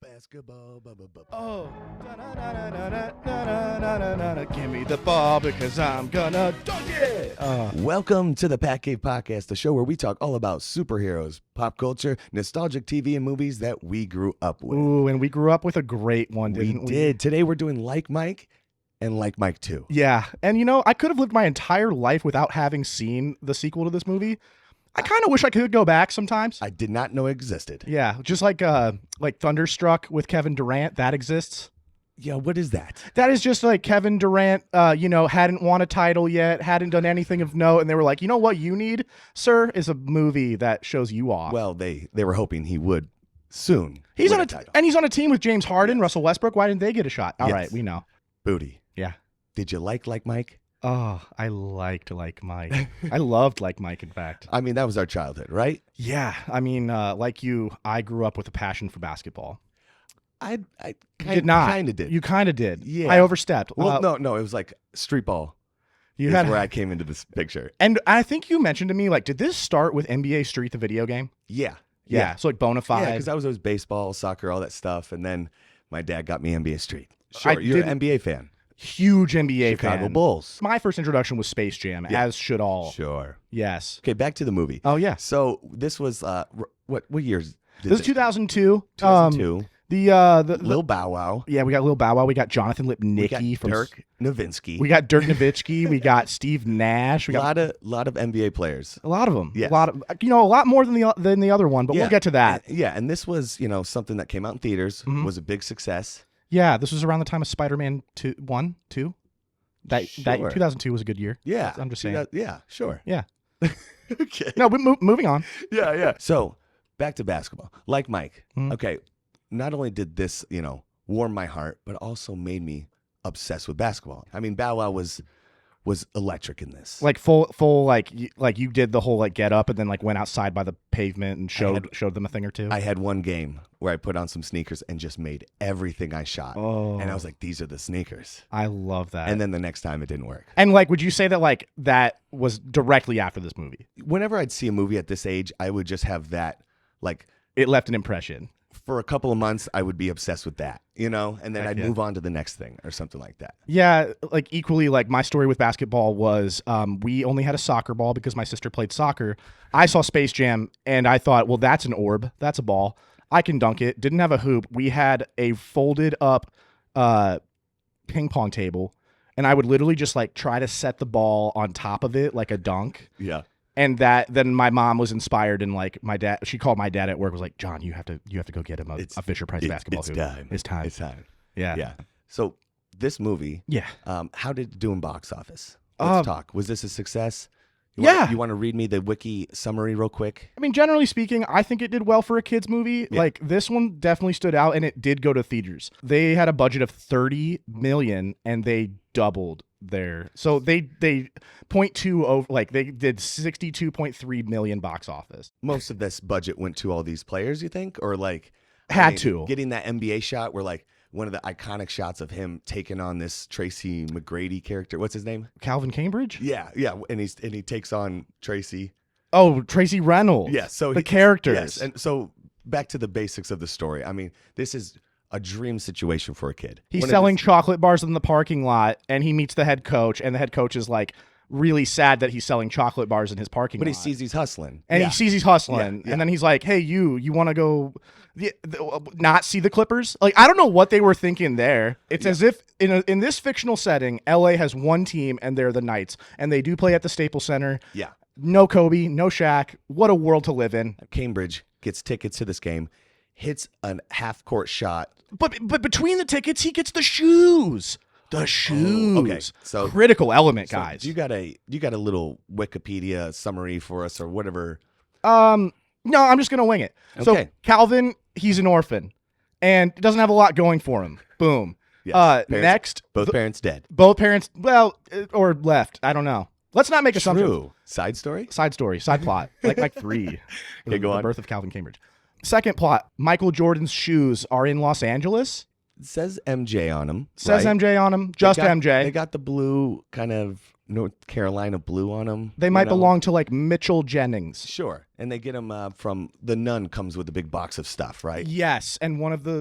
Basketball. Oh, give me the ball because I'm gonna dunk it. Welcome to the PatCave Podcast, the show where we talk all about superheroes, pop culture, nostalgic TV, and movies that we grew up with. Ooh, and we grew up with a great one, didn't we? We did. Today we're doing Like Mike and Like Mike 2. Yeah, and you know, I could have lived my entire life without having seen the sequel to this movie. I kind of wish I could go back sometimes. I did not know it existed. Yeah, just like Thunderstruck with Kevin Durant, that exists. Yeah, what is that? That is just like Kevin Durant, hadn't won a title yet, hadn't done anything of note, and they were like, you know what you need, sir, is a movie that shows you off. Well, they were hoping he would soon. He's win on title. And he's on a team with James Harden, Russell Westbrook. Why didn't they get a shot? All Yes. right, we know. Booty. Yeah. Did you like Mike? Oh, I liked Like Mike. I loved Like Mike, in fact. I mean, that was our childhood, right? Yeah, I mean, like you, I grew up with a passion for basketball. I Did not. kind of did. You kind of did. Yeah. I overstepped. Well, no, it was like street ball. You is had where I came into this picture. And I think you mentioned to me, like, did this start with NBA Street, the video game? Yeah. So like Bonafide. Yeah, because I was always baseball, soccer, all that stuff, and then my dad got me NBA Street. Sure, you're an NBA fan. Huge NBA Chicago fan. Bulls. My first introduction was Space Jam, Yeah. as should all. Sure. Yes. Okay, back to the movie. Oh yeah. So this was what years? This is 2002. 2002. The Lil Bow Wow. Yeah, we got Lil Bow Wow. We got Jonathan We Lipnicki got from Dirk Nowitzki. We got Dirk Nowitzki. We got Steve Nash. We a got lot of NBA players. a lot of them. Yes. A lot more than the other one. But Yeah. we'll get to that. And this was something that came out in theaters, was a big success. Yeah, this was around the time of Spider-Man 2. That Sure. 2002 was a good year. Yeah, I'm just saying. Yeah, sure. Yeah. Okay. No, but moving on. Yeah. So back to basketball. Like Mike. Mhm. Okay. Not only did this, warm my heart, but also made me obsessed with basketball. I mean, Bow Wow was electric in this. Like full like you did the whole like get up and then like went outside by the pavement and showed them a thing or two. I had one game where I put on some sneakers and just made everything I shot. Oh. And I was like, these are the sneakers. I love that. And then the next time it didn't work. And like, would you say that like that was directly after this movie? Whenever I'd see a movie at this age, I would just have that, like, It left an impression. for a couple of months, I would be obsessed with that, and then Heck I'd yeah. move on to the next thing or something like that. Yeah, like equally, like my story with basketball was we only had a soccer ball because my sister played soccer. I saw Space Jam and I thought, well, that's an orb. That's a ball. I can dunk it. Didn't have a hoop. We had a folded up ping pong table, and I would literally just like try to set the ball on top of it like a dunk. Yeah. And then my mom was inspired, and like my dad, she called my dad at work, was like, John, you have to go get him a Fisher Price basketball hoop. It's time. It's time. Yeah. Yeah. So this movie, Yeah. how did it do in box office? Let's talk. Was this a success? Yeah. You want to read me the wiki summary real quick? I mean, generally speaking, I think it did well for a kid's movie. Yeah. Like this one definitely stood out, and it did go to theaters. They had a budget of $30 million, and they doubled their. So they .2 over, like they did $62.3 million box office. Most of this budget went to all these players, you think, or like Had to. getting that NBA shot where like one of the iconic shots of him taking on this Tracy McGrady character. What's his name? Calvin Cambridge? Yeah, and he takes on Tracy. Oh, Tracy Reynolds. Yeah, so the characters. Yes, and so back to the basics of the story. I mean, this is a dream situation for a kid. He's selling chocolate bars in the parking lot, and he meets the head coach, and the head coach is like really sad that he's selling chocolate bars in his parking lot. But he sees he's hustling. And Yeah. he sees he's hustling. Yeah. And then he's like, hey, you want to go not see the Clippers? Like, I don't know what they were thinking there. It's as if in this fictional setting, LA has one team, and they're the Knights. And they do play at the Staples Center. Yeah. No Kobe, no Shaq. What a world to live in. Cambridge gets tickets to this game, hits a half-court shot. But between the tickets, he gets the shoes. The shoes. okay. So critical element, So guys. you got a little Wikipedia summary for us or whatever? No, I'm just gonna wing it. So Okay. Calvin, he's an orphan, and doesn't have a lot going for him. Boom. Yes. Parents- Next, Both parents dead. both parents, or left. I don't know. Let's not make assumptions. True. Side story? Side story, side plot, like 3. Okay, go The on. birth of Calvin Cambridge. Second plot: Michael Jordan's shoes are in Los Angeles. It says MJ on them. Says right? MJ on them. Just They got- MJ. They got the blue kind of North Carolina blue on them. They might belong to like Mitchell Jennings. Sure, and they get them from the nun comes with a big box of stuff, right? Yes, and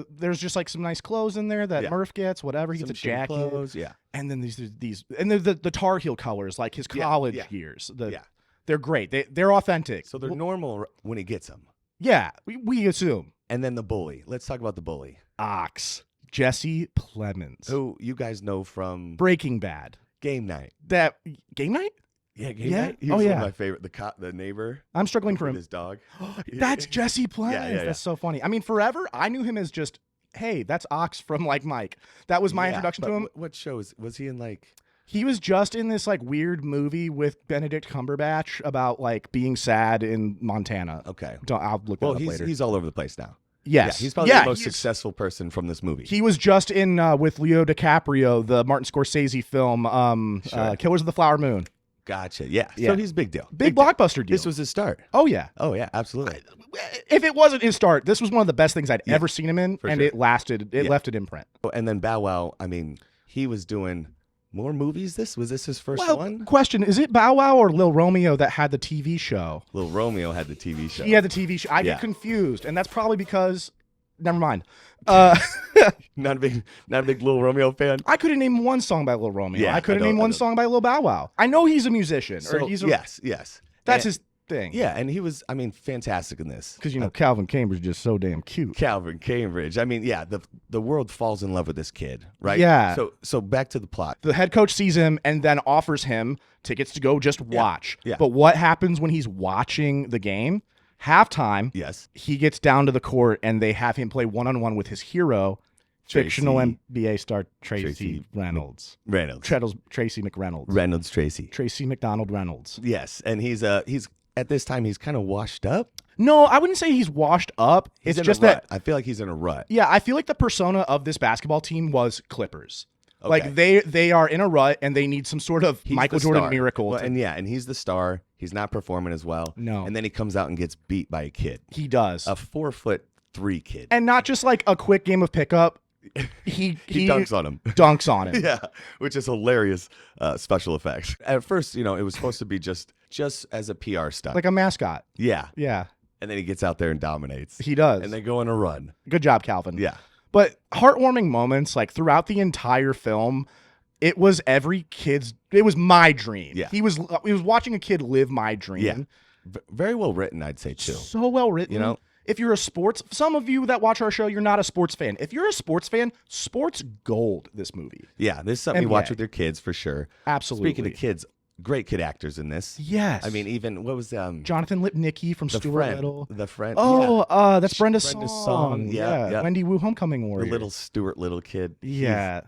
there's just like some nice clothes in there that Murph gets. Whatever, he gets a jacket. Clothes, yeah. And then these and the Tar Heel colors, like his college years. They're great. They're authentic. So they're normal when he gets them. Yeah, we assume. And then the bully. Let's talk about the bully. Ox. Jesse Plemons. Who you guys know from Breaking Bad. Game Night. Game Night? Yeah, Game Night. He was one of my favorite. The neighbor. I'm struggling for with him. his dog. That's Jesse Plemons. Yeah. That's so funny. I mean, forever, I knew him as just, hey, that's Ox from like Mike. That was my introduction to him. What show was he in? Like, he was just in this like weird movie with Benedict Cumberbatch about like being sad in Montana. Okay. I'll look that up later. He's all over the place now. Yes. Yeah, he's probably the most successful person from this movie. He was just in with Leo DiCaprio, the Martin Scorsese film, Killers of the Flower Moon. Gotcha. Yeah. So he's a big deal. Big blockbuster deal. This was his start. Oh, yeah. Oh, yeah. Absolutely. If it wasn't his start, this was one of the best things I'd ever seen him in, and sure. it lasted. It left an imprint. And then Bow Wow, I mean, he was doing more movies. Was this his first one? Question, is it Bow Wow or Lil Romeo that had the TV show? Lil Romeo had the TV show. He had the TV show. I get confused, and that's probably because... Never mind. Not a big Lil Romeo fan. I couldn't name one song by Lil Romeo. Yeah, I couldn't name one song by Lil Bow Wow. I know he's a musician. Yes. That's his thing. Yeah, and he was, I mean, fantastic in this. Because, Calvin Cambridge is just so damn cute. Calvin Cambridge. I mean, yeah, the world falls in love with this kid, right? Yeah. So back to the plot. The head coach sees him and then offers him tickets to go just watch. Yeah. But what happens when he's watching the game? Halftime, yes, he gets down to the court and they have him play one-on-one with his hero, fictional NBA star Tracy Reynolds. Tracy McReynolds. Tracy McDonald Reynolds. Yes, and he's at this time he's kind of washed up. No, I wouldn't say he's washed up. It's just that I feel like he's in a rut. Yeah, I feel like the persona of this basketball team was Clippers. Okay. Like they are in a rut and they need some sort of Michael Jordan miracle. Well, and he's the star. He's not performing as well. No. And then he comes out and gets beat by a kid. He does. A 4'3" kid. And not just like a quick game of pickup. He dunks on him. Dunks on him. Yeah, which is hilarious special effects. At first, it was supposed to be just as a PR stunt. Like a mascot. Yeah. Yeah. And then he gets out there and dominates. He does. And they go on a run. Good job, Calvin. Yeah. But heartwarming moments, like throughout the entire film, it was my dream. Yeah. He was watching a kid live my dream. Yeah. Very well written, I'd say, too. So well written. If you're some of you that watch our show, you're not a sports fan. If you're a sports fan, sports gold, this movie. Yeah, this is something you watch with your kids for sure. Absolutely. Speaking of kids, great kid actors in this. Yes. I mean, even, what was Jonathan Lipnicki from Stuart Little. The friend. Oh, that's Brenda Song. Yeah. Wendy Wu Homecoming Warrior. The little Stuart Little kid. Yeah.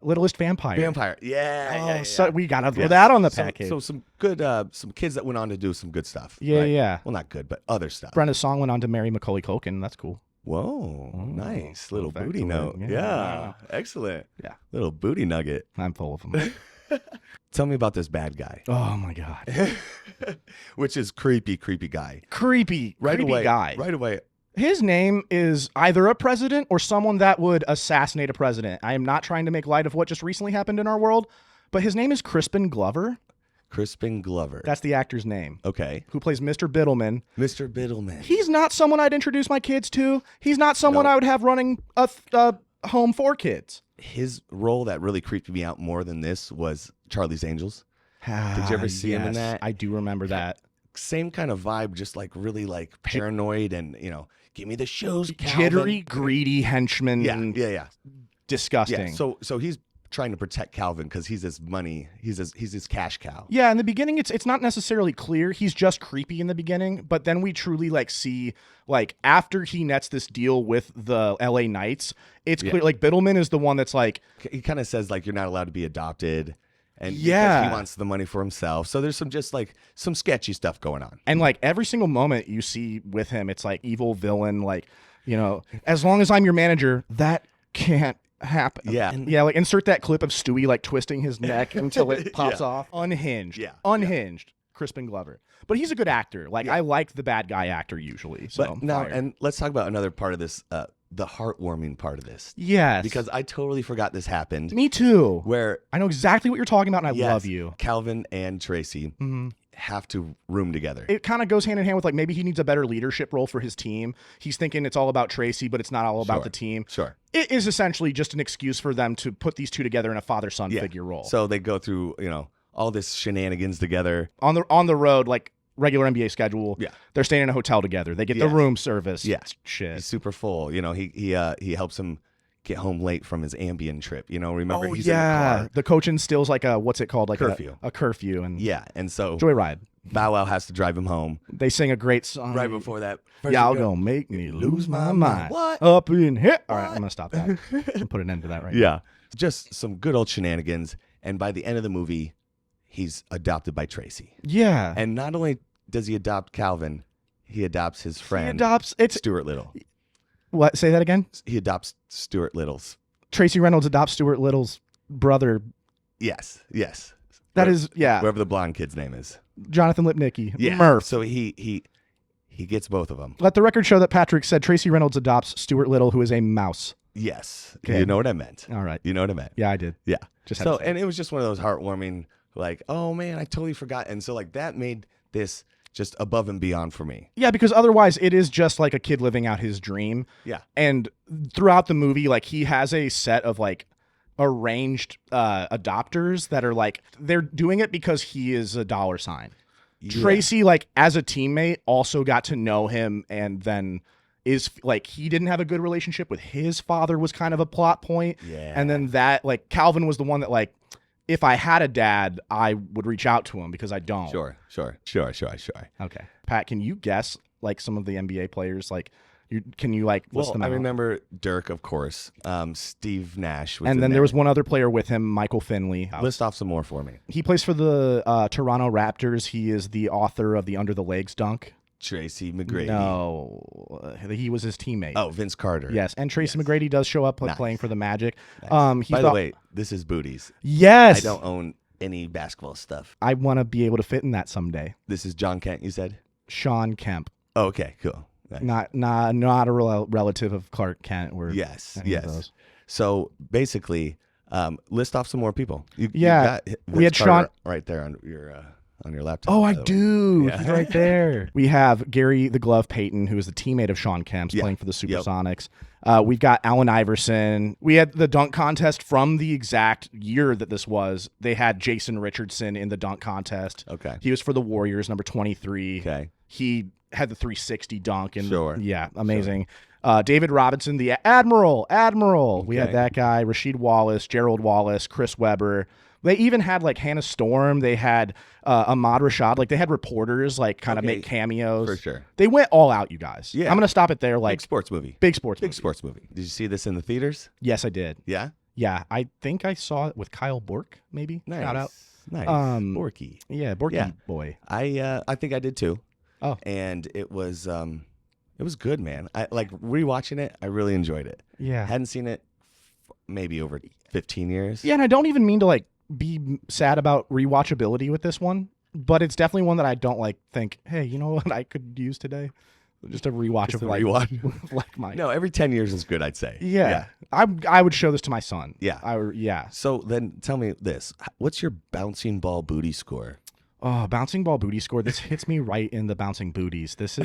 Littlest Vampire. Yeah. So we got to throw that on the package. So some good, some kids that went on to do some good stuff. Yeah, right? yeah. Well, not good, but other stuff. Brenda Song went on to marry Macaulay Culkin. That's cool. Whoa, nice. Little booty note. Yeah. Excellent. Yeah. Little booty nugget. I'm full of them. Tell me about this bad guy. Oh, my God. Which is creepy guy. Creepy guy. Right away. His name is either a president or someone that would assassinate a president. I am not trying to make light of what just recently happened in our world, but his name is Crispin Glover. Crispin Glover. That's the actor's name. Okay. Who plays Mr. Biddleman. Mr. Biddleman. He's not someone I'd introduce my kids to. He's not someone I would have running a home for kids. His role that really creeped me out more than this was Charlie's Angels. Did you ever see him in that? I do remember that. Same kind of vibe, just like really like paranoid and, give me the shows, Calvin. Jittery, greedy henchman. Yeah. Disgusting. Yeah, so he's trying to protect Calvin because he's his money. He's his cash cow. Yeah, in the beginning, it's not necessarily clear. He's just creepy in the beginning, but then we truly see after he nets this deal with the LA Knights, it's clear Biddleman is the one that's he kind of says you're not allowed to be adopted. And because he wants the money for himself. So there's some sketchy stuff going on. And every single moment you see with him, it's evil villain, as long as I'm your manager, that can't happen. Yeah. And, insert that clip of Stewie twisting his neck until it pops off. Unhinged. Yeah. Unhinged. Crispin Glover. But he's a good actor. I like the bad guy actor usually. So and let's talk about another part of this the heartwarming part of this. Yes. Because I totally forgot this happened. Me too. Where I know exactly what you're talking about, and I yes, love you. Calvin and Tracy have to room together. It kind of goes hand in hand with like maybe he needs a better leadership role for his team. He's thinking it's all about Tracy, but it's not all about the team. Sure. It is essentially just an excuse for them to put these two together in a father-son figure role. So they go through, all this shenanigans together. On the road, like regular NBA schedule. Yeah. They're staying in a hotel together. They get the room service. Yeah. Shit. He's super full. He helps him get home late from his Ambien trip. Remember he's in the car. The coach instills like a what's it called? Like curfew. A curfew and and so joyride. Bow Wow has to drive him home. They sing a great song. Right before that. Y'all gonna make me lose my mind. What? Up in here. All right, I'm gonna stop that. And put an end to that right now. Just some good old shenanigans. And by the end of the movie, he's adopted by Tracy. Yeah. And not only does he adopt Calvin, he adopts his friend. Stuart Little. What? Say that again? He adopts Stuart Little's. Tracy Reynolds adopts Stuart Little's brother. Yes. Whoever the blonde kid's name is. Jonathan Lipnicki. Yeah. Murph. So he gets both of them. Let the record show that Patrick said Tracy Reynolds adopts Stuart Little, who is a mouse. Yes. Okay. You know what I meant. All right. You know what I meant. Yeah, I did. Yeah. And it was just one of those heartwarming, like, oh man, I totally forgot. And so like that made this just above and beyond for me. Yeah, because otherwise it is just like a kid living out his dream. Yeah. And throughout the movie, like he has a set of like arranged adopters that are like, they're doing it because he is a dollar sign. Yeah. Tracy, like as a teammate, also got to know him, and then is like he didn't have a good relationship with his father was kind of a plot point. Yeah. And then that like Calvin was the one that like, if I had a dad, I would reach out to him because I don't. Sure. Okay. Pat, can you guess like some of the NBA players? Like, can you like list them out? I remember Dirk, of course. Steve Nash was and then there was one other player with him, Michael Finley. List off some more for me. He plays for the Toronto Raptors. He is the author of the Under the Legs dunk. Tracy McGrady. No, he was his teammate. Oh, Vince Carter. Yes, and Tracy McGrady does show up playing for the Magic. Nice. By the way, this is Booties. Yes. I don't own any basketball stuff. I want to be able to fit in that someday. This is John Kent, you said? Sean Kemp. Oh, okay, cool. Nice. Not a relative of Clark Kent. Or yes. Those. So basically, list off some more people. We had Carter Sean right there on your laptop. Oh, I do. Yeah. He's right there. We have Gary the Glove Payton, who is the teammate of Sean Kemp's, playing for the Supersonics. We've got Allen Iverson. We had the dunk contest from the exact year that this was. They had Jason Richardson in the dunk contest. Okay. He was for the Warriors, number 23. Okay. He had the 360 dunk. And sure. Yeah, amazing. Sure. David Robinson, the Admiral. Okay. We had that guy. Rasheed Wallace, Gerald Wallace, Chris Webber. They even had like Hannah Storm. They had Ahmad Rashad. Like they had reporters like kind of make cameos. For sure. They went all out, you guys. Yeah. I'm going to stop it there. Like big sports movie. Big sports movie. Did you see this in the theaters? Yes, I did. Yeah? Yeah. I think I saw it with Kyle Bork, maybe. Nice. Shout out. Nice. Borky. Yeah, Borky boy. I think I did too. Oh. And it was good, man. I like rewatching it. I really enjoyed it. Yeah. Hadn't seen it maybe over 15 years. Yeah, and I don't even mean to like be sad about rewatchability with this one, but it's definitely one that I don't like think, hey, you know what I could use today? Just a rewatch of like mine. No, every 10 years is good, I'd say. Yeah. I would show this to my son. Yeah. So then tell me this. What's your bouncing ball booty score? Oh, bouncing ball booty score. This hits me right in the bouncing booties. This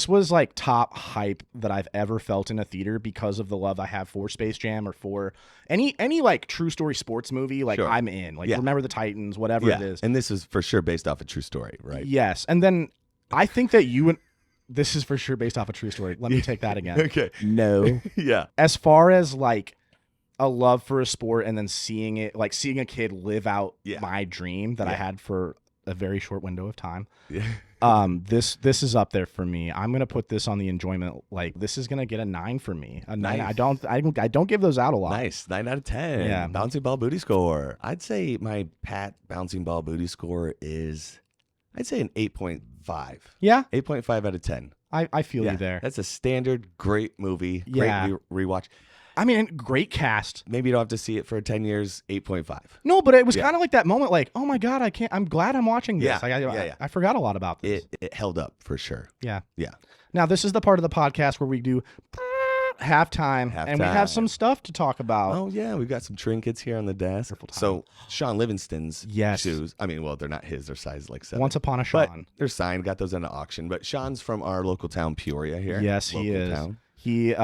was like top hype that I've ever felt in a theater because of the love I have for Space Jam or for any like true story sports movie. Like sure. I'm in. Like Remember the Titans, whatever it is. And this is for sure based off a true story, right? Yes. And then I think that this is for sure based off a true story. Let me take that again. Okay. No. Yeah. As far as like a love for a sport and then seeing a kid live out my dream that I had for a very short window of time. Yeah. This is up there for me. I'm gonna put this on the enjoyment. Like this is gonna get a 9 for me. A 9. I don't give those out a lot. Nice. 9 out of 10. Yeah. Bouncing ball booty score. I'd say my Pat bouncing ball booty score is an 8.5. Yeah. 8.5 out of 10. I feel you there. That's a standard great movie. Yeah. Great rewatch. I mean, great cast. Maybe you don't have to see it for 10 years, 8.5. No, but it was kind of like that moment like, oh my God, I'm glad I'm watching this. Yeah. I forgot a lot about this. It held up for sure. Yeah. Yeah. Now, this is the part of the podcast where we do halftime, and we have some stuff to talk about. Oh yeah, we've got some trinkets here on the desk. So Sean Livingston's shoes. I mean, well, they're not his. They're size like 7. Once upon a but Sean. They're signed. Got those in an auction. But Sean's from our local town, Peoria. Here. Yes, he is. Town. He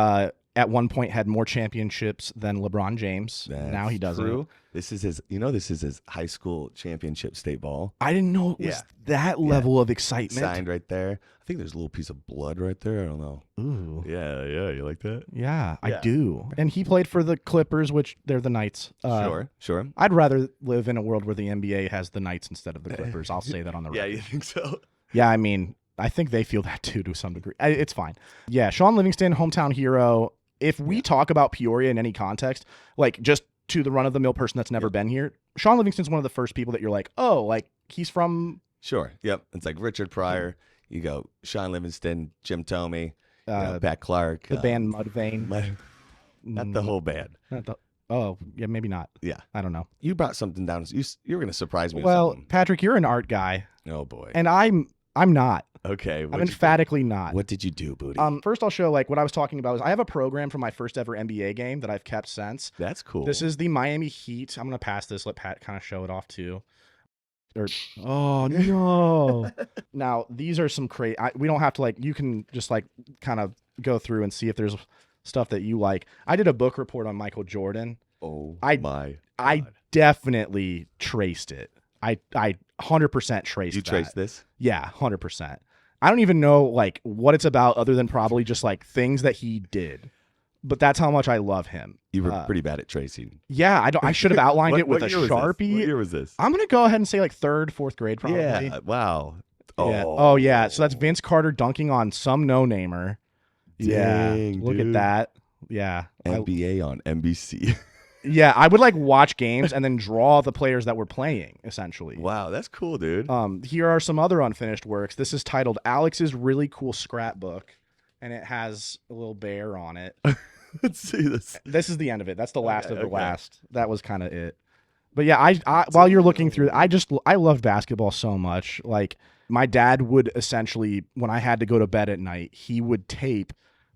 at one point had more championships than LeBron James. Now he doesn't. True. This is his. This is his high school championship state ball. I didn't know it was that level of excitement. Signed right there. I think there's a little piece of blood right there. I don't know. Ooh. Yeah. You like that? Yeah, I do. And he played for the Clippers, which they're the Knights. Sure. I'd rather live in a world where the NBA has the Knights instead of the Clippers. I'll say that on the record. Yeah, you think so? Yeah, I mean, I think they feel that too to some degree. It's fine. Yeah, Sean Livingston, hometown hero. If we talk about Peoria in any context, like just to the run-of-the-mill person that's never been here, Sean Livingston's one of the first people that you're like, oh, like he's from... Sure. Yep. It's like Richard Pryor. You go Sean Livingston, Jim Tomey, Pat Clark. The band Mudvayne. Not the whole band. Oh, yeah, maybe not. Yeah. I don't know. You brought something down. You were going to surprise me with Well, something. Patrick, you're an art guy. Oh, boy. And I'm not. Okay. I'm emphatically not. What did you do, Booty? First, I'll show like what I was talking about. I have a program for my first ever NBA game that I've kept since. That's cool. This is the Miami Heat. I'm going to pass this. Let Pat kind of show it off too. Oh, no. Now, these are some crazy. We don't have to like, you can just like kind of go through and see if there's stuff that you like. I did a book report on Michael Jordan. Oh, my God. I definitely traced it. I 100% traced You traced this? Yeah, 100%. I don't even know like what it's about other than probably just like things that he did. But that's how much I love him. You were pretty bad at tracing. Yeah, I should have outlined it with a Sharpie. What year was this? I'm going to go ahead and say like 3rd, 4th grade probably. Yeah, wow. Yeah. Oh, yeah. So that's Vince Carter dunking on some no-namer. Dang, Look dude. at that. Yeah. NBA on NBC. Yeah, I would like watch games and then draw the players that were playing, essentially. Wow, that's cool, dude. Here are some other unfinished works. This is titled Alex's Really Cool Scrapbook, and it has a little bear on it. Let's see this. This is the end of it. That's the last of the last. That was kind of it. But yeah, I while you're looking through, I love basketball so much. Like my dad would essentially, when I had to go to bed at night, he would tape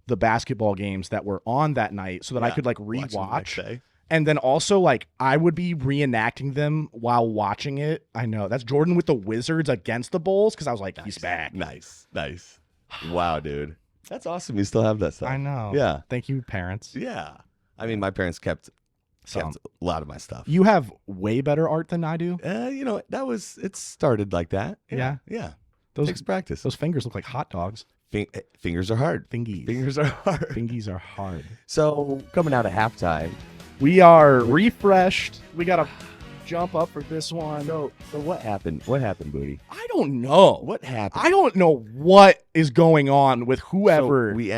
the basketball games that were on that night so that I could like rewatch. And then also, like, I would be reenacting them while watching it. I know. That's Jordan with the Wizards against the Bulls, because I was like, he's back. Nice. Wow, dude. That's awesome. You still have that stuff. I know. Yeah. Thank you, parents. Yeah. I mean, my parents kept a lot of my stuff. You have way better art than I do. It started like that. Yeah. Those takes practice. Those fingers look like hot dogs. Fingers are hard. Fingers are hard. Fingies are hard. So, coming out of halftime, we are refreshed. We got to jump up for this one. So what happened? What happened, Booty? I don't know. What happened? I don't know what is going on with whoever. So we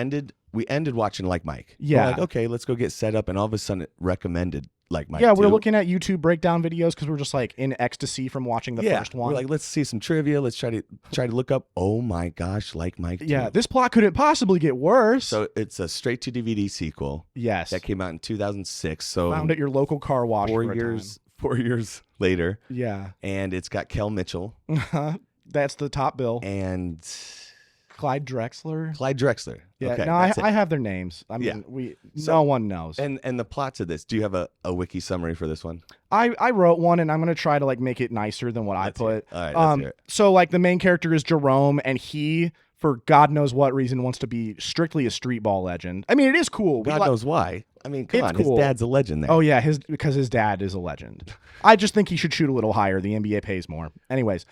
ended watching Like Mike. Yeah. We're like, okay, let's go get set up. And all of a sudden it recommended Like Mike. Yeah, we're looking at YouTube breakdown videos because we're just like in ecstasy from watching the first one. We're like, let's see some trivia. Let's try to look up. Oh my gosh, Like Mike 2. Yeah, this plot couldn't possibly get worse. So it's a straight to DVD sequel. Yes. That came out in 2006. So found at your local car wash. 4 years later. Yeah. And it's got Kel Mitchell. That's the top bill. And Clyde Drexler. Yeah. Okay, no, I have their names. I mean, no one knows. And the plot to this. Do you have a wiki summary for this one? I wrote one, and I'm gonna try to like make it nicer than what I put. All right. Let's hear it. So like the main character is Jerome, and he, for God knows what reason, wants to be strictly a street ball legend. I mean, it is cool. God knows why. I mean, come on, cool. His dad's a legend there. Oh yeah, because his dad is a legend. I just think he should shoot a little higher. The NBA pays more. Anyways,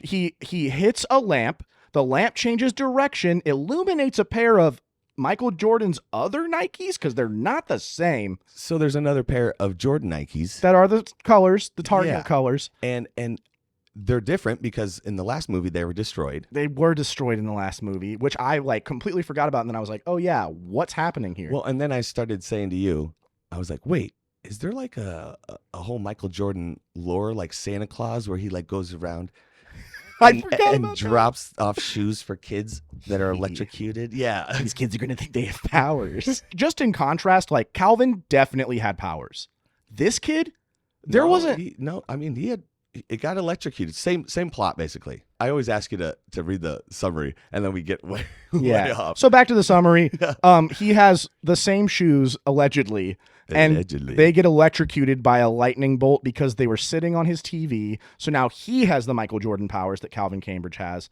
he hits a lamp. The lamp changes direction, illuminates a pair of Michael Jordan's other Nikes, because they're not the same. So there's another pair of Jordan Nikes that are the colors, the target colors, and they're different because in the last movie they were destroyed. They were destroyed in the last movie, which I like completely forgot about, and then I was like, oh yeah, what's happening here? Well, and then I started saying to you, I was like, wait, is there like a whole Michael Jordan lore, like Santa Claus, where he like goes around and drops off shoes for kids that are electrocuted? Yeah. These kids are going to think they have powers. Just in contrast, like Calvin definitely had powers. This kid, there wasn't. It got electrocuted. Same plot, basically. I always ask you to read the summary, and then we get way off. So back to the summary. He has the same shoes allegedly. And they get electrocuted by a lightning bolt because they were sitting on his TV. So now he has the Michael Jordan powers that Calvin Cambridge has.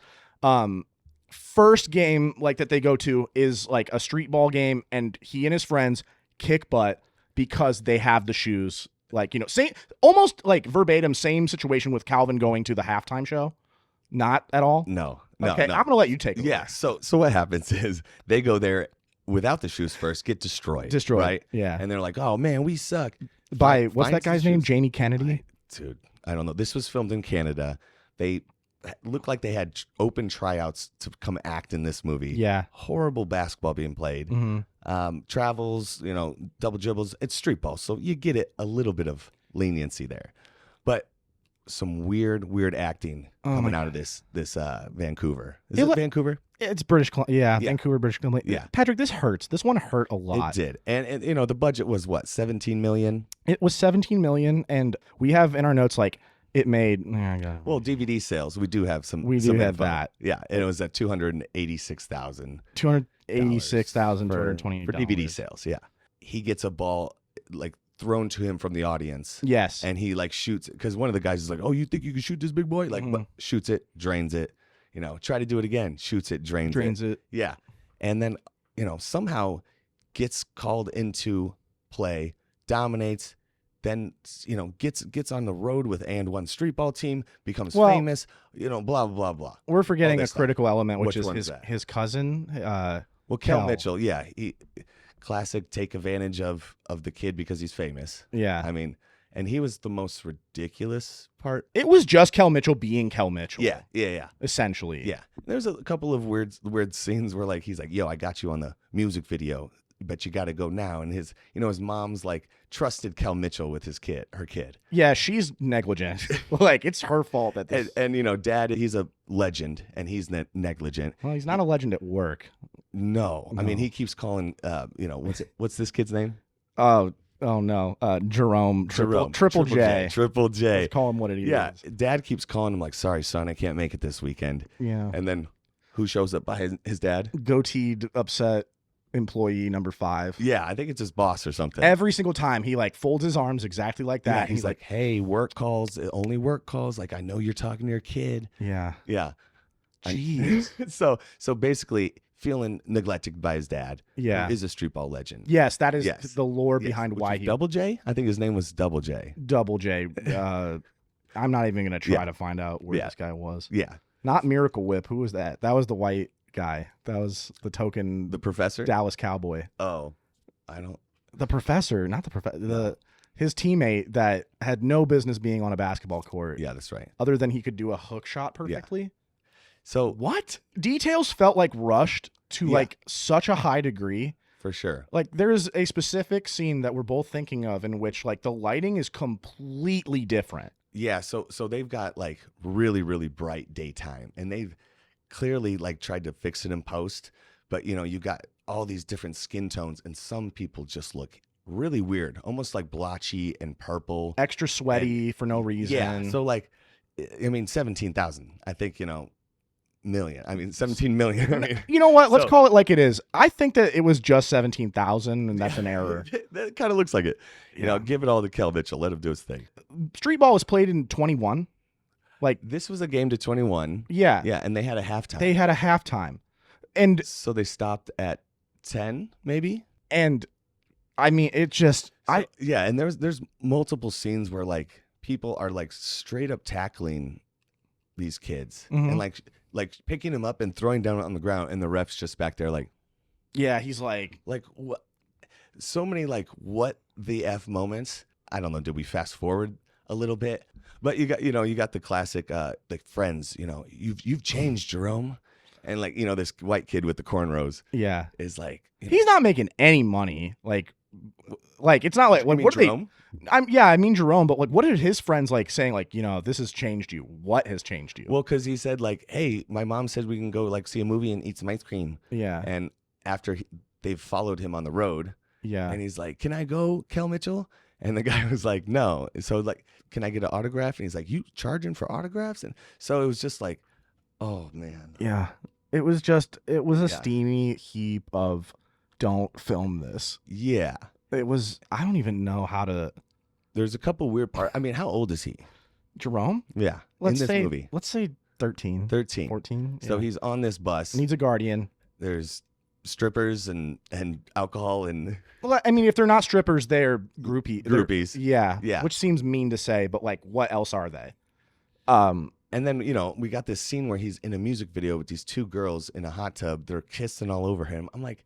First game like that they go to is like a street ball game, and he and his friends kick butt because they have the shoes. Like, same, almost like verbatim, same situation with Calvin going to the halftime show. Not at all. No. Okay, I'm gonna let you take it. Yeah. So what happens is they go there without the shoes first, get destroyed. Right? Yeah. And they're like, oh man, we suck. By what's that guy's name? Jamie Kennedy? Dude, I don't know. This was filmed in Canada. They looked like they had open tryouts to come act in this movie. Yeah. Horrible basketball being played. Mm-hmm. Travels, double dribbles. It's street ball, so you get it a little bit of leniency there. But some weird acting coming out of this Vancouver. Is it Vancouver? It's British Columbia. Yeah, Vancouver, British Columbia. Yeah. Patrick, this hurts. This one hurt a lot. It did. And the budget was what, 17 million? It was 17 million, and we have in our notes like it made well, DVD sales. We do have some. We do have that. Yeah, and it was at $286,000. $286,228 for DVD sales. Yeah. He gets a ball like thrown to him from the audience. Yes. And he like shoots it because one of the guys is like, "Oh, you think you can shoot this big boy?" Like shoots it, drains it. Try to do it again. Shoots it, drains it. Yeah. And then, somehow gets called into play, dominates, then, gets on the road with and one street ball team, becomes famous, blah, blah, blah. We're forgetting a critical element, which is his cousin. Kel Mitchell. Yeah. He classic take advantage of the kid because he's famous. Yeah. I mean, and he was the most ridiculous part. It was just Kel Mitchell being Kel Mitchell. Yeah. Essentially. Yeah. There's a couple of weird scenes where like he's like, "Yo, I got you on the music video, but you got to go now." And his mom's like trusted Kel Mitchell with her kid. Yeah, she's negligent. Like it's her fault that this. And dad, he's a legend, and he's negligent. Well, he's not a legend at work. No. I mean, he keeps calling. What's this kid's name? Oh no, Jerome. Triple J. Triple J. Let's call him what it is. Yeah, dad keeps calling him like, "Sorry, son, I can't make it this weekend." Yeah. And then who shows up by his dad? Goateed, upset employee number 5. Yeah, I think it's his boss or something. Every single time he like folds his arms exactly like that. Yeah, he's like, "Hey, work calls, only work calls. Like, I know you're talking to your kid." Yeah. Yeah. Jeez. So basically, feeling neglected by his dad. Yeah. Is a street ball legend. Yes, that is the lore behind why he. Double J? I think his name was Double J. Double J. I'm not even going to try to find out where this guy was. Yeah. Not Miracle Whip. Who was that? That was the white guy. That was the token. The professor? Dallas Cowboy. Oh, I don't. The professor, not the professor. His teammate that had no business being on a basketball court. Yeah, that's right. Other than he could do a hook shot perfectly. Yeah. So what? Details felt like rushed to like such a high degree. For sure. Like there's a specific scene that we're both thinking of in which like the lighting is completely different. Yeah, so they've got like really, really bright daytime, and they've clearly like tried to fix it in post, but you got all these different skin tones, and some people just look really weird, almost like blotchy and purple. Extra sweaty for no reason. Yeah, so like, I mean, 17,000, I think, million. I mean, 17 million. I mean, you know what? Let's call it like it is. I think that it was just 17,000, and that's an error. That kind of looks like it. Give it all to Kel Mitchell. Let him do his thing. Street ball was played in 21. Like this was a game to 21. Yeah. Yeah, and they had a halftime. And so they stopped at 10, maybe? And I mean, it just yeah, and there's multiple scenes where like people are like straight up tackling these kids and like picking them up and throwing down on the ground, and the ref's just back there like, yeah, he's like what? So many like what the F moments. I don't know. Did we fast forward a little bit? But you got the classic like Friends. You've changed, Jerome, and like this white kid with the cornrows. Yeah, is like he's not making any money. Like it's not like what Jerome? I mean Jerome, but like what are his friends like saying like this has changed you? What has changed you? Well, because he said like, hey, my mom said we can go like see a movie and eat some ice cream. Yeah, and after they've followed him on the road. Yeah, and he's like, can I go, Kel Mitchell? And the guy was like, no. So like, can I get an autograph? And he's like, you charging for autographs? And so it was just like Oh man. Yeah. It was a Yeah. steamy heap of don't film this. Yeah. It was, I don't even know how to. There's a couple weird parts. I mean, how old is he? Jerome? Yeah. Let's in this say, movie. Let's say 13. 13. 14. So yeah. he's on this bus. Needs a guardian. There's strippers and alcohol and Well, I mean, if they're not strippers, they're groupies. Yeah. Yeah. Which seems mean to say, but like, what else are they? And then, we got this scene where he's in a music video with these two girls in a hot tub. They're kissing all over him. I'm like,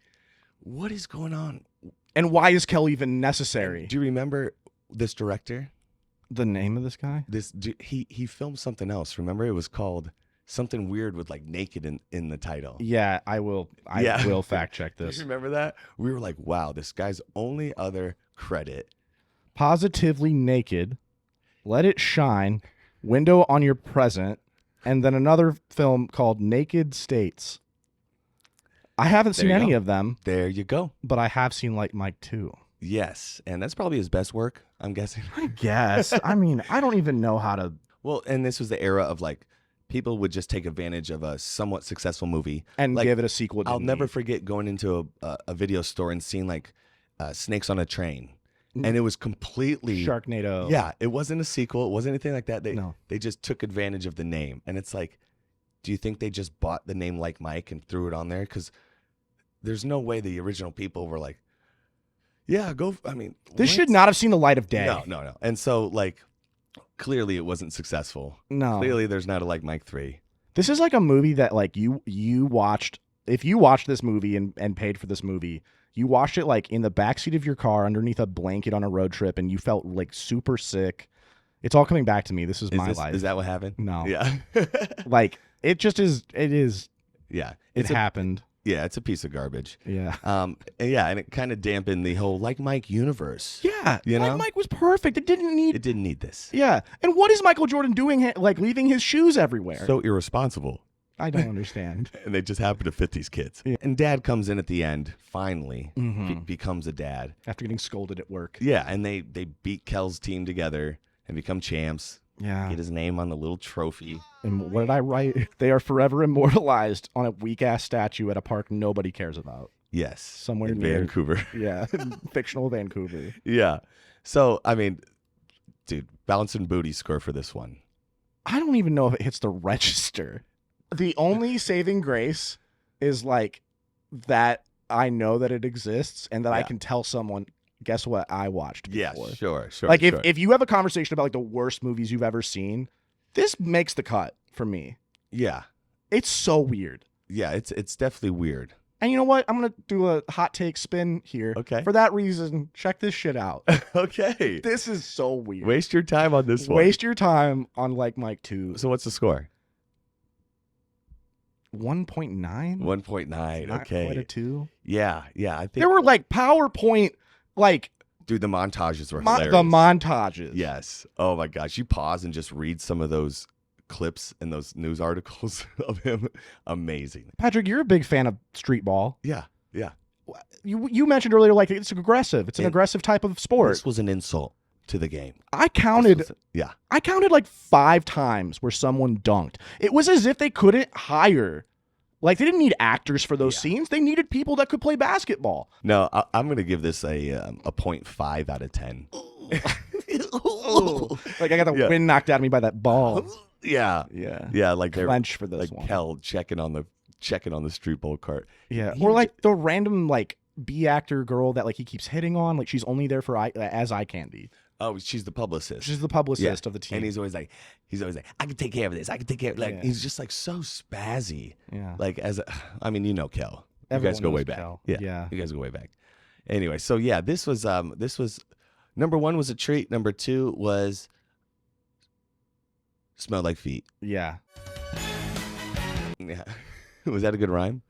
what is going on? And why is Kelly even necessary? Do you remember this director? The name of this guy? He filmed something else. Remember, it was called something weird with like naked in the title. Yeah, I will fact check Do this. you remember that? We were like, wow, this guy's only other credit. Positively Naked, Let It Shine, Window on Your Present, and then another film called Naked States. I haven't seen There you any go. of them, There you go. but I have seen Like Mike 2. Yes, and that's probably his best work, I'm guessing. I guess. I mean, I don't even know how to. Well, and this was the era of like people would just take advantage of a somewhat successful movie And like, give it a sequel. it I'll didn't never need. forget going into a video store and seeing like Snakes on a Train, and it was completely Sharknado. Yeah, it wasn't a sequel. It wasn't anything like that. No. They just took advantage of the name, and it's like, do you think they just bought the name Like Mike and threw it on there? Because there's no way the original people were like, yeah, go. I mean, This what? should not have seen the light of day. No. And so like, clearly it wasn't successful. No. Clearly there's not a Like Mike 3. This is like a movie that like you watched. If you watched this movie and paid for this movie, you watched it like in the backseat of your car underneath a blanket on a road trip, and you felt like super sick. It's all coming back to me. This is my life. Is that what happened? No. Yeah. Like it just is. It is. Yeah. It happened. Yeah, it's a piece of garbage. Yeah. And it kind of dampened the whole Like Mike universe. Yeah. You know? Like Mike was perfect. It didn't need. It didn't need this. Yeah. And what is Michael Jordan doing? Like leaving his shoes everywhere. So irresponsible. I don't understand. And they just happen to fit these kids. Yeah. And dad comes in at the end, finally, Mhm. becomes a dad. After getting scolded at work. Yeah, and they beat Kel's team together and become champs. Yeah. Get his name on the little trophy. And what did I write? They are forever immortalized on a weak ass statue at a park nobody cares about. Yes. Somewhere in near- Vancouver. Yeah. Fictional Vancouver. Yeah. So, I mean, dude, bouncing booty score for this one. I don't even know if it hits the register. The only saving grace is like that I know that it exists and that I Yeah. can tell someone, guess what I watched Yeah, before. sure. Like sure. if you have a conversation about like the worst movies you've ever seen, this makes the cut for me. Yeah. It's so weird. Yeah, it's definitely weird. And you know what? I'm going to do a hot take spin here. Okay. For that reason, check this shit out. Okay. This is so weird. Waste your time on this one. Waste your time on Like Mike 2. So what's the score? 1.9? 1.9. Not Okay. quite a 2. Yeah, I think There were like PowerPoint, like dude, the montages were the hilarious. montages. Yes. Oh my gosh. You pause and just read some of those clips and those news articles of him. Amazing. Patrick, you're a big fan of street ball. Yeah. You mentioned earlier like it's aggressive. It's an aggressive type of sport. This was an insult to the game. I counted Yeah. I counted like 5 times where someone dunked. It was as if they couldn't hire. Like they didn't need actors for those scenes. They needed people that could play basketball. No, I'm going to give this a 0.5 out of 10. Like I got the Yeah. wind knocked out of me by that ball. Yeah. Yeah. Yeah, like they're Clench for this like one. Kel checking on the street ball cart. Yeah. He Or was like the random like B actor girl that like he keeps hitting on. Like she's only there for as eye candy. Oh, she's the publicist. She's the publicist of the team. And he's always like, I can take care of this. I can take care of like Yeah. he's just like so spazzy. yeah. Like I mean, you know Kel. You Everyone guys go way knows back. Kel. Yeah. Yeah. You guys go way back. Anyway, so yeah, this was number 1 was a treat. Number 2 was smell like feet. Yeah. Yeah. Was that a good rhyme?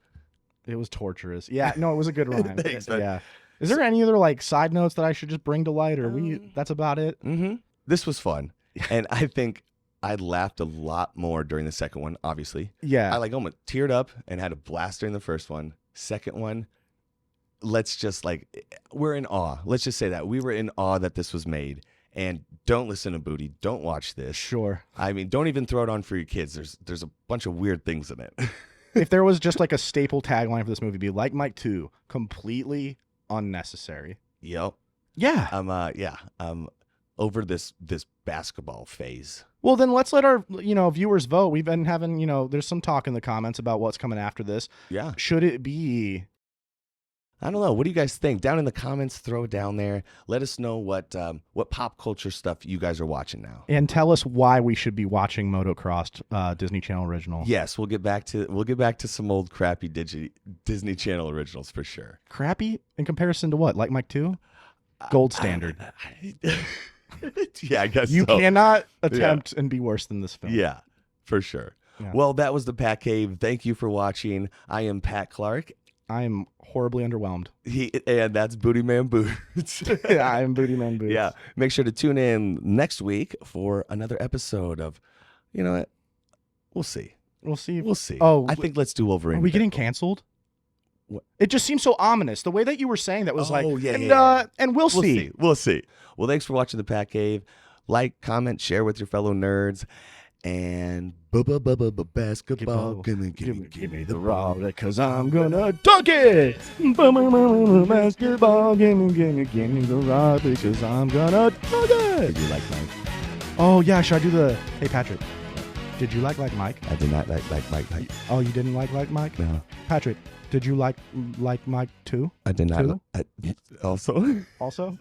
It was torturous. Yeah. No, it was a good rhyme. Thanks, man. Yeah. Is there any other like side notes that I should just bring to light, or that's about it? Mm-hmm. This was fun. And I think I laughed a lot more during the second one, obviously. Yeah. I like almost teared up and had a blast during the first one. Second one, let's just like, we're in awe. Let's just say that. We were in awe that this was made. And don't listen to Booty. Don't watch this. Sure. I mean, don't even throw it on for your kids. There's a bunch of weird things in it. If there was just like a staple tagline for this movie, it'd be like Mike 2, completely unnecessary. Yep. Yeah. I'm over this basketball phase. Well, then let's let our viewers vote. We've been having there's some talk in the comments about what's coming after this. Yeah. Should it be? I don't know. What do you guys think? Down in the comments, throw it down there. Let us know what pop culture stuff you guys are watching now. And tell us why we should be watching Motocrossed, Disney Channel original. Yes, we'll get back to some old crappy Disney Channel originals for sure. Crappy in comparison to what? Like Mike 2? Gold standard. Yeah, I guess you so. cannot attempt and be worse than this film. Yeah, for sure. Yeah. Well, that was the Pat Cave. Thank you for watching. I am Pat Clark. I am horribly underwhelmed. And that's Booty Man Boots. Yeah, I am Booty Man Boots. Yeah. Make sure to tune in next week for another episode of, what? We'll see. We'll see. We'll see. Oh, I think let's do Wolverine. Are we getting canceled? What? It just seems so ominous. The way that you were saying that was and we'll see. We'll see. Well, thanks for watching the Pat Cave. Like, comment, share with your fellow nerds. And basketball, give me the ball, because I'm gonna dunk it. Basketball, give me the rock, because I'm gonna dunk it. Did you like Mike? Oh yeah, should I do the? Hey Patrick, did you like Mike? I did not like Mike. Oh, you didn't like Mike? No. Patrick, did you like Mike too? I did not. Also. Also.